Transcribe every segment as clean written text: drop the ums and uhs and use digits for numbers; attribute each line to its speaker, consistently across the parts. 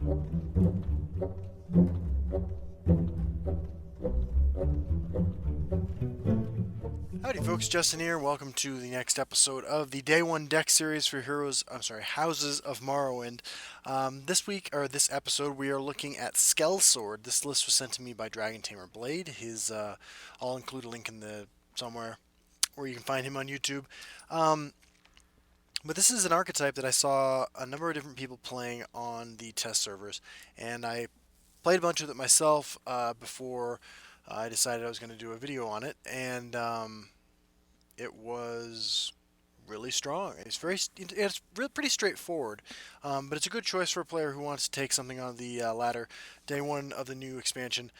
Speaker 1: Howdy folks, Justin here. Welcome to the next episode of the Day 1 deck series for Houses of Morrowind. This week, or this episode, we are looking at Skelsword. This list was sent to me by Dragon Tamer Blade. I'll include a link in the somewhere where you can find him on YouTube. But this is an archetype that I saw a number of different people playing on the test servers, and I played a bunch of it myself before I decided I was going to do a video on it, and it was really strong. It's pretty straightforward, but it's a good choice for a player who wants to take something on the ladder day one of the new expansion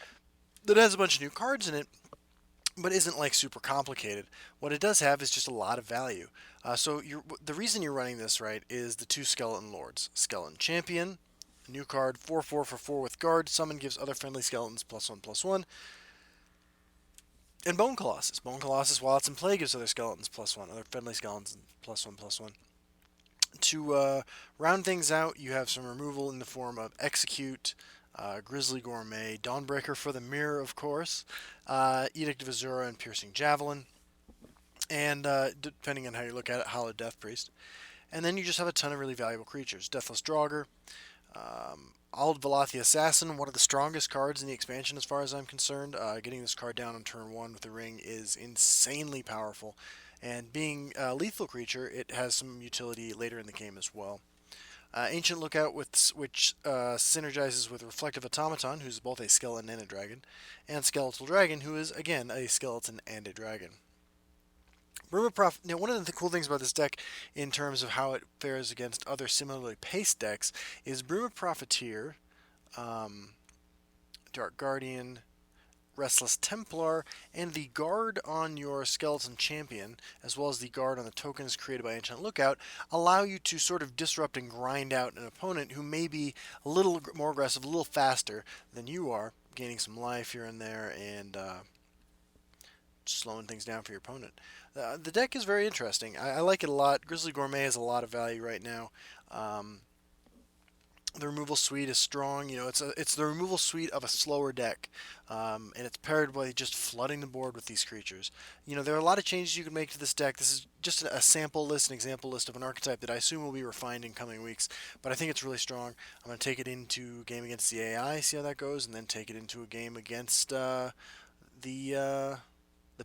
Speaker 1: that has a bunch of new cards in it, but isn't like super complicated. What it does have is just a lot of value. The reason you're running this right is the two Skeleton Lords. Skeleton Champion, a new card, 4/4 for 4 with guard. Summon gives other friendly skeletons +1/+1. And Bone Colossus. Bone Colossus, while it's in play, gives other skeletons +1, other friendly skeletons +1/+1. To round things out, you have some removal in the form of Execute, Grizzly Gourmet, Dawnbreaker for the Mirror, of course, Edict of Azura, and Piercing Javelin. And depending on how you look at it, Hallowed Death Priest. And then you just have a ton of really valuable creatures. Deathless Draugr, Ald Valathi Assassin, one of the strongest cards in the expansion as far as I'm concerned. Getting this card down on turn 1 with the ring is insanely powerful. And being a lethal creature, it has some utility later in the game as well. Ancient Lookout, which synergizes with Reflective Automaton, who's both a skeleton and a dragon. And Skeletal Dragon, who is, again, a skeleton and a dragon. Now, one of the cool things about this deck, in terms of how it fares against other similarly paced decks, is Bruma Profiteer, Dark Guardian, Restless Templar, and the guard on your Skeleton Champion, as well as the guard on the tokens created by Ancient Lookout, allow you to sort of disrupt and grind out an opponent who may be a little more aggressive, a little faster than you are, gaining some life here and there, and slowing things down for your opponent. The deck is very interesting. I like it a lot. Grizzly Gourmet has a lot of value right now. The removal suite is strong. You know, it's the removal suite of a slower deck, and it's paired by just flooding the board with these creatures. You know, there are a lot of changes you can make to this deck. This is just a sample list, an example list of an archetype that I assume will be refined in coming weeks. But I think it's really strong. I'm going to take it into a game against the AI, see how that goes, and then take it into a game against the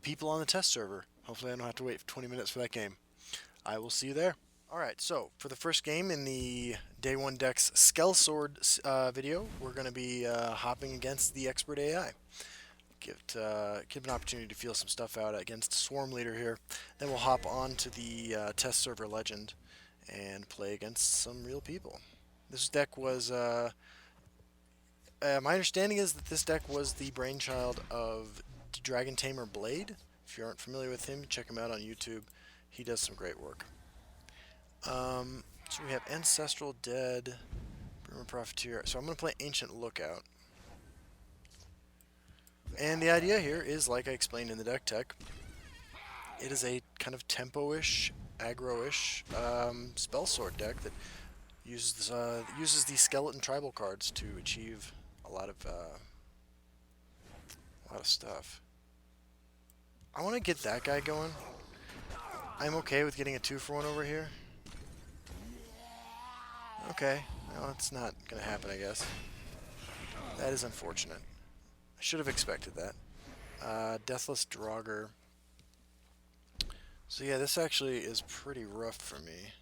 Speaker 1: people on the test server. Hopefully I don't have to wait 20 minutes for that game. I will see you there. Alright, so for the first game in the Day 1 Decks Skelsword video, we're going to be hopping against the Expert AI. Give an opportunity to feel some stuff out against Swarm Leader here. Then we'll hop on to the test server Legend and play against some real people. This deck was... my understanding is that this deck was the brainchild of Dragon Tamer Blade. If you aren't familiar with him, check him out on YouTube. He does some great work. So we have Ancestral Dead, Bruma Profiteer. So I'm going to play Ancient Lookout. And the idea here is, like I explained in the deck tech, it is a kind of tempo-ish, aggro-ish spell sword deck that uses these skeleton tribal cards to achieve a lot of stuff. I want to get that guy going. I'm okay with getting a 2-for-1 over here. Okay, well, it's not going to happen, I guess. That is unfortunate. I should have expected that. Deathless Draugr. So yeah, this actually is pretty rough for me.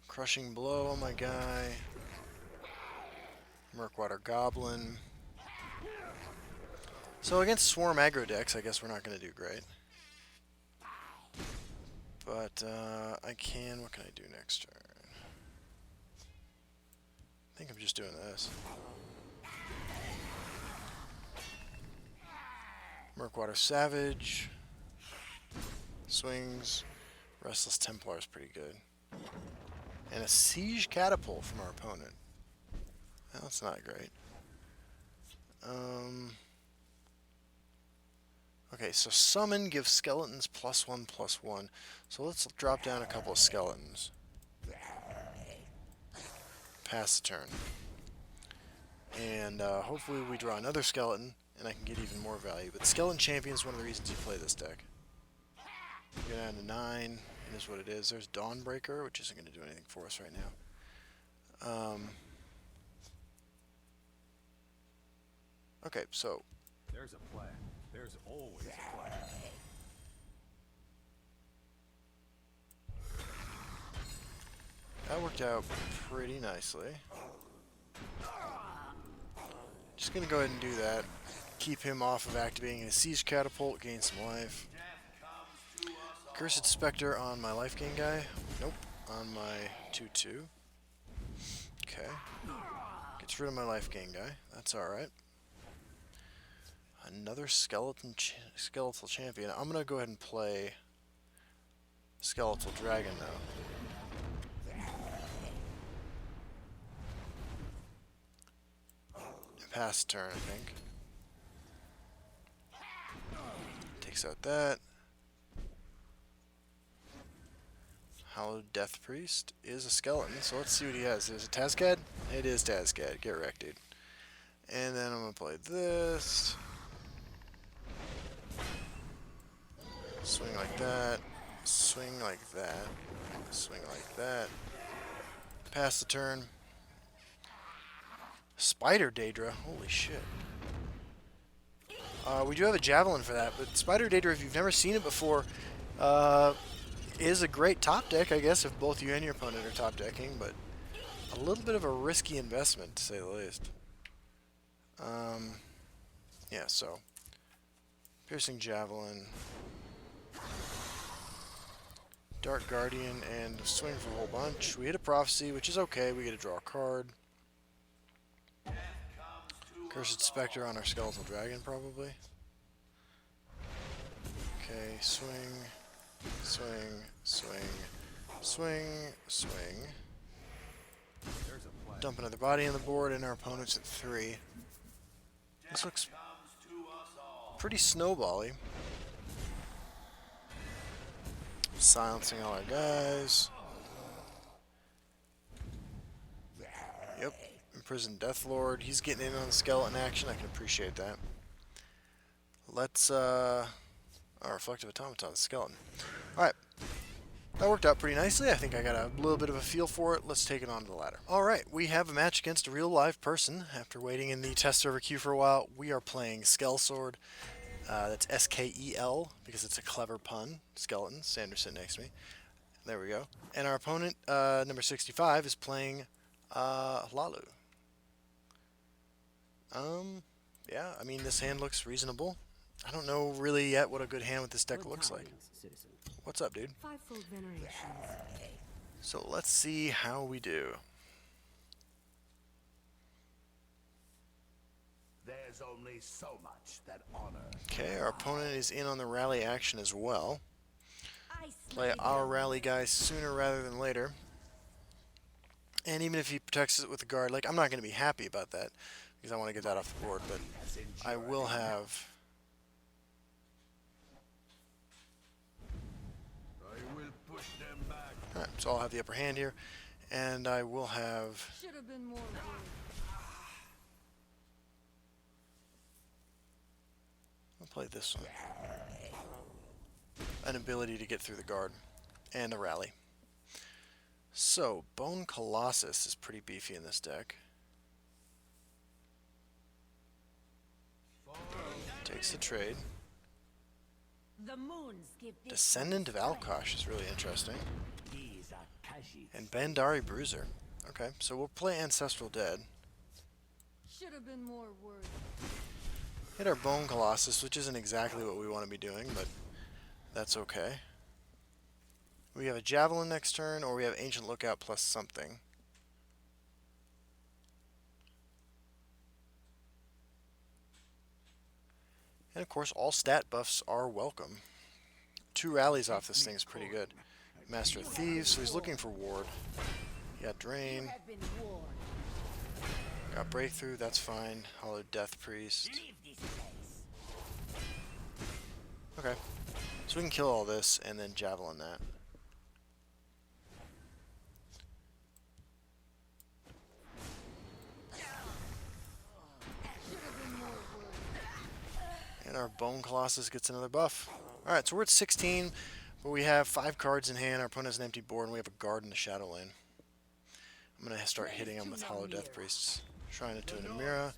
Speaker 1: Crushing Blow on my guy. Murkwater Goblin. So against Swarm aggro decks, I guess we're not going to do great. But what can I do next turn? I think I'm just doing this. Murkwater Savage. Swings. Restless Templar is pretty good. And a Siege Catapult from our opponent. Well, that's not great. Okay, so summon gives skeletons +1/+1. So let's drop down a couple of skeletons. Pass the turn. And hopefully we draw another skeleton, and I can get even more value. But Skeleton Champion is one of the reasons you play this deck. We're going down to 9. It is what it is. There's Dawnbreaker, which isn't going to do anything for us right now. Okay, so...
Speaker 2: There's a plan. There's always a plan.
Speaker 1: That worked out pretty nicely. Just gonna go ahead and do that. Keep him off of activating his Siege Catapult, gain some life. Cursed Spectre on my life gain guy. Nope. On my 2/2. Okay. Gets rid of my life gain guy. That's alright. Another skeletal champion. I'm gonna go ahead and play Skeletal Dragon now. Pass turn, I think. Takes out that. Hallowed Death Priest is a skeleton, so let's see what he has. Is it Tazcad? It is Tazcad. Get wrecked, dude. And then I'm gonna play this. Swing like that. Swing like that. Swing like that. Pass the turn. Spider Daedra, holy shit. We do have a Javelin for that, but Spider Daedra, if you've never seen it before, is a great top deck, I guess, if both you and your opponent are top decking, but a little bit of a risky investment, to say the least. Yeah, so Piercing Javelin, Dark Guardian, and swing for a whole bunch. We hit a Prophecy, which is okay. We get to draw a card. Cursed Spectre on our Skeletal Dragon, probably. Okay, swing, swing, swing, swing, swing. Dump another body on the board, and our opponent's at 3. This looks pretty snowbally. Silencing all our guys. Yep. Imprisoned Deathlord. He's getting in on the skeleton action. I can appreciate that. Let's, our Reflective Automaton, the skeleton. Alright. That worked out pretty nicely. I think I got a little bit of a feel for it. Let's take it on to the ladder. Alright, we have a match against a real live person. After waiting in the test server queue for a while, we are playing Skelsword. That's S-K-E-L, because it's a clever pun. Skeleton. Sanders sitting next to me. There we go. And our opponent, number 65, is playing Lalu. Yeah, I mean, this hand looks reasonable. I don't know really yet what a good hand with this deck looks like. What's up, dude? So let's see how we do.
Speaker 3: There's only so much that honor.
Speaker 1: Okay, our opponent is in on the rally action as well. Play our rally guys sooner rather than later. And even if he protects it with a guard, like, I'm not going to be happy about that, because I want to get that off the board, but I will have... Alright, so I'll have the upper hand here, and I will have... I'll play this one. An ability to get through the guard, and a rally. So, Bone Colossus is pretty beefy in this deck. Takes the trade. Descendant of Alkosh is really interesting. And Bandari Bruiser. Okay, so we'll play Ancestral Dead.
Speaker 4: Should have been more words.
Speaker 1: Hit our Bone Colossus, which isn't exactly what we want to be doing, but that's okay. We have a Javelin next turn, or we have Ancient Lookout plus something. And of course, all stat buffs are welcome. 2 rallies off this thing is pretty good. Master of Thieves, so he's looking for Ward. He got Drain. Got Breakthrough, that's fine. Hollowed Death Priest. Okay. So we can kill all this and then javelin that.
Speaker 4: Should have been more words.
Speaker 1: And our Bone Colossus gets another buff. Alright, so we're at 16, but we have 5 cards in hand. Our opponent has an empty board, and we have a guard in the shadow lane. I'm going to start hitting him with Hollow Death Priests. Shrine to Namira,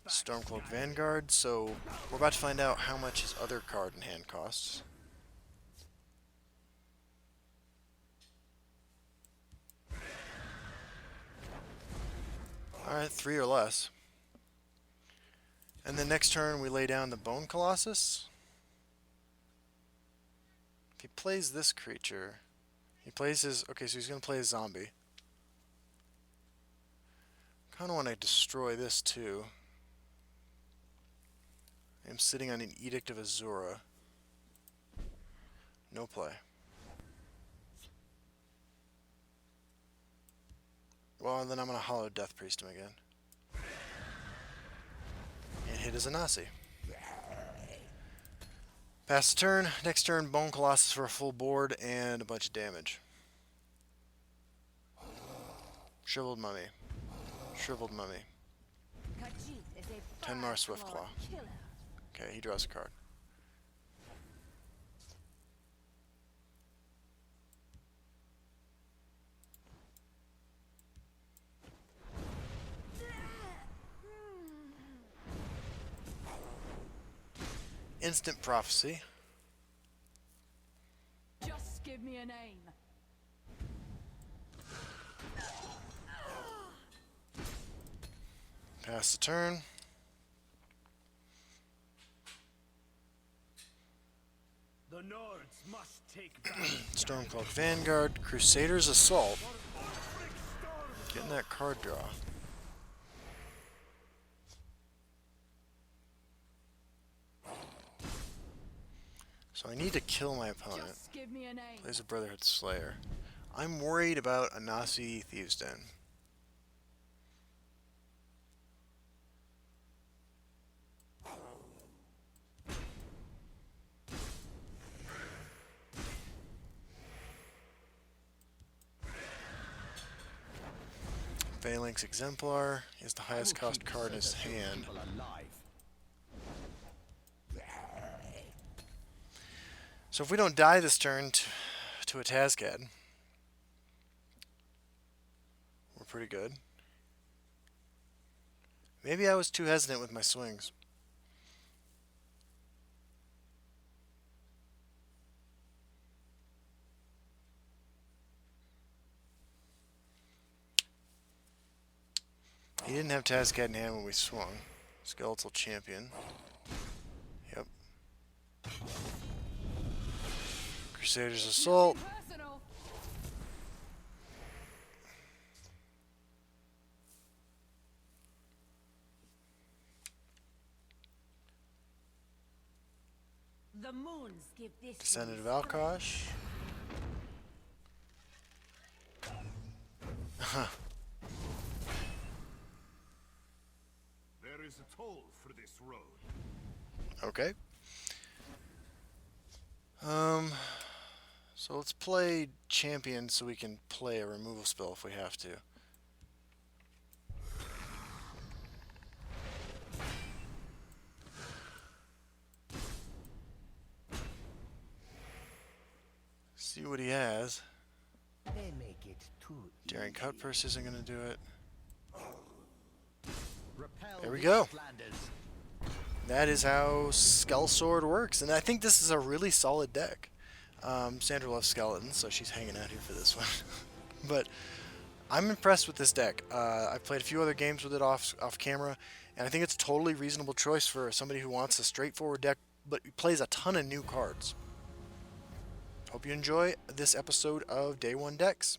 Speaker 1: Stormcloak Vanguard, so we're about to find out how much his other card in hand costs. Alright, 3 or less. And then next turn we lay down the Bone Colossus. If he plays this creature, he plays his... Okay, so he's going to play a zombie. Kind of want to destroy this too. I'm sitting on an Edict of Azura. No play. Well, then I'm going to Hollow Death Priest him again. And hit his Anasi. Pass the turn. Next turn, Bone Colossus for a full board and a bunch of damage. Shriveled Mummy. Shriveled Mummy.
Speaker 4: Khajiit is a
Speaker 1: 10 more Swift
Speaker 4: five-clawed
Speaker 1: Claw.
Speaker 4: killer.
Speaker 1: Okay, he draws a card. Instant Prophecy.
Speaker 4: Just give me a name.
Speaker 1: Pass the turn.
Speaker 2: The Nords must take back.
Speaker 1: Stormcloak Vanguard. Crusader's Assault. Getting that card draw. So I need to kill my opponent.
Speaker 4: Just give me a name.
Speaker 1: Plays a Brotherhood Slayer. I'm worried about Anasi Thieves' Den. Phalanx Exemplar is the highest cost card in his hand. So if we don't die this turn to a Tazcad, we're pretty good. Maybe I was too hesitant with my swings. He didn't have Tazcad in hand when we swung. Skeletal Champion. Yep. Crusader's Assault.
Speaker 4: Personal.
Speaker 5: The moons give this
Speaker 1: Descendant of
Speaker 5: one
Speaker 1: Alkosh.
Speaker 2: There is a toll for this road.
Speaker 1: Okay. So let's play champion so we can play a removal spell if we have to. See what he has.
Speaker 3: They make it too
Speaker 1: Daring Cut Purse isn't going to do it.
Speaker 3: Repel
Speaker 1: There we
Speaker 3: the
Speaker 1: go.
Speaker 3: Outlanders.
Speaker 1: That is how Skelsword works, and I think this is a really solid deck. Sandra loves skeletons, so she's hanging out here for this one. But I'm impressed with this deck. I've played a few other games with it off camera, and I think it's a totally reasonable choice for somebody who wants a straightforward deck, but plays a ton of new cards. Hope you enjoy this episode of Day 1 Decks.